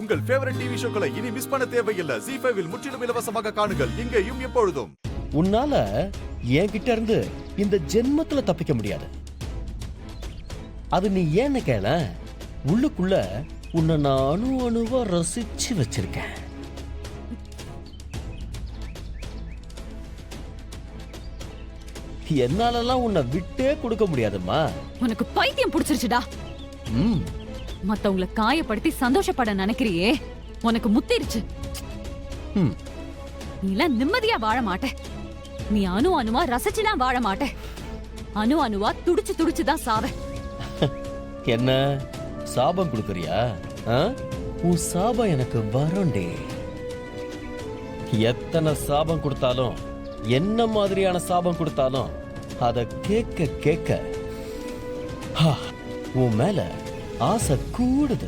உங்கள் favourite TV ஷோக்களை இனி miss பண்ண தேவையில்லை. ZEE5 இல் முற்றிலும் இலவசமாக காணுங்கள். இங்கேயும் எப்பொழுதும். உன்னால என்கிட்ட இருந்து இந்த ஜென்மத்துல தப்பிக்க முடியாது. அது நீ ஏன்னு கேள, உள்ளுக்குள்ள உன்னை நான் அணுவா ரசிச்சு வச்சிருக்கேன். என்னாலலாம் உன்னை விட்டே கொடுக்க முடியாதுமா. உனக்கு பைத்தியம் பிடிச்சிருச்சுடா. மத்தவங்களை காயப்படுத்தி சந்தோஷப்பட நினைக்கிறியே, உனக்கு முத்திருச்சு. நீ எல்லாம் நிம்மதியா வாழ மாட்ட. நீ அணுவா ரசிச்சுலாம் வாழ மாட்ட. அணுவா துடிச்சுதான் சாவ. என்ன சாபம் கொடுக்கறியா? உன் சாபம் எனக்கு வரண்டே. எத்தனை சாபம் கொடுத்தாலும், என்ன மாதிரியான சாபம் கொடுத்தாலும் அத கேட்க கேட்க உன் மேல ஆசை கூடுது.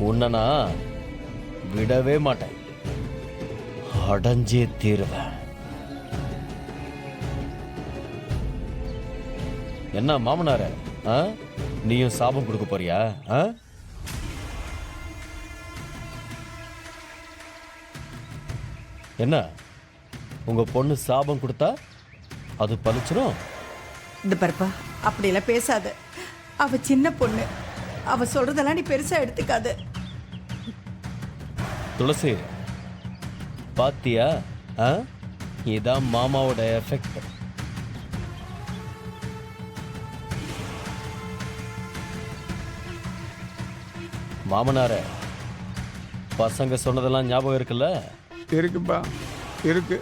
உன்னை நான் விடவே மாட்டேன். அடைஞ்சே தீருவேன். என்ன மாமனார, நீயும் சாபம் கொடுக்க போறியா? என்ன உங்க பொண்ணு சாபம் கொடுத்தா அது பலிச்சிரும்? இந்த பரப்பா, அப்படியெல்லாம் பேசாத. அவ சின்ன பொண்ணு. அவ சொல்றதெல்லாம் நீ பெருசா எடுத்துக்காத. துளசி, பாத்தியா? இதான் மாமாவோட எஃபெக்ட். மாமனார, பசங்க சொன்னதெல்லாம் ஞாபகம் இருக்குல்ல? இருக்குப்பா, இருக்கு.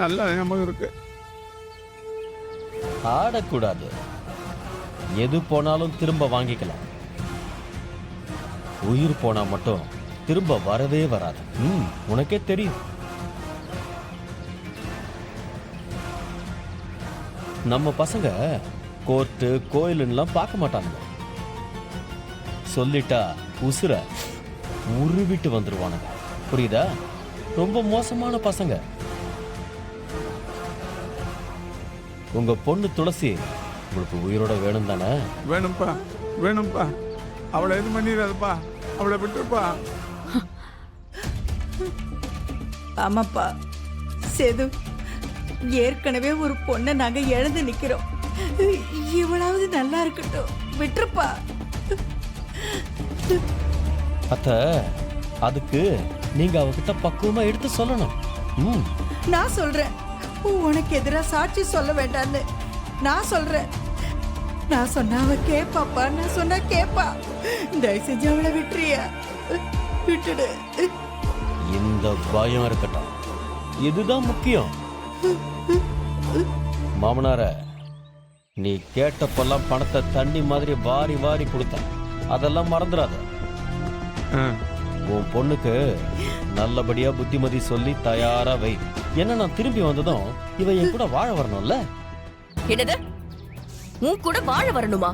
நல்ல ஞாபகம் இருக்கு. ஆடக்கூடாது. எது போனாலும் திரும்ப வாங்கிக்கலாம். உயிர் போனா மட்டும் திரும்ப வரவே வராது. உனக்கே தெரியும். நம்ம பசங்க கோர்ட்டு கோயிலுன்னெல்லாம் பார்க்க மாட்டாங்க. சொல்லிட்டா உசுர உருவிட்டு வந்துருவானுங்க. புரியுதா? ரொம்ப மோசமான பசங்க. உங்க பொண்ணு துளசி உங்களுக்கு உயிரோட வேணும் தானே? வேணும்பா, வேணும்பா. அவளை எது பண்ணிடாதப்பா, அவளை விட்டுப்பா. ஆமாப்பா சேது, ஏற்கனவே ஒரு பொண்ணை நாங்க இழந்து நிக்கிறோம். இவளாவது நல்லா இருக்கட்டும், விட்டுருப்பா. அத்த, அதுக்கு நீங்க அவகிட்ட பக்குவமா எடுத்து சொல்லணும். நான் சொல்றேன், உனக்கு எதிரா சாட்சி சொல்ல வேண்டான்னு நான் சொல்றேன். நான் சொன்னா அவ கேப்பாப்பா, நான் சொன்னா கேப்பா. தயவு செஞ்சு அவளை விட்டுறியா? விட்டுடு. இந்த பயம் இருக்கட்டும், இதுதான் முக்கியம். மாமனார, நீ கேட்டப்பெல்லாம் பணத்தை தண்ணி மாதிரி வாரி வாரி கொடுத்த. அதெல்லாம் மறந்துடாத. உன் பொண்ணுக்கு நல்லபடியா புத்திமதி சொல்லி தயாரா வை. என்ன, நான் திரும்பி வந்ததும் இவ என் கூட வாழ வரணும்ல? என்னது, உன் கூட வாழ வரணுமா?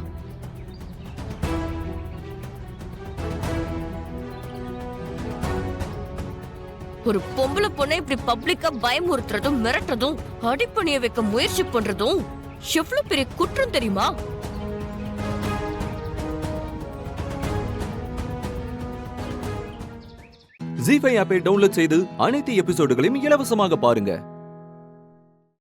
ஒரு பொம்பளை பொண்ணை இப்படி பப்ளிக்கா பயமுறுத்துறதும் மிரட்டுறதும் அடிப்பணிய வைக்க முயற்சி பண்றதும் எவ்வளவு பெரிய குற்றம் தெரியுமா? ZEE5 ஆப்பை டவுன்லோட் செய்து அனைத்து எபிசோடுகளையும் இலவசமாக பாருங்க.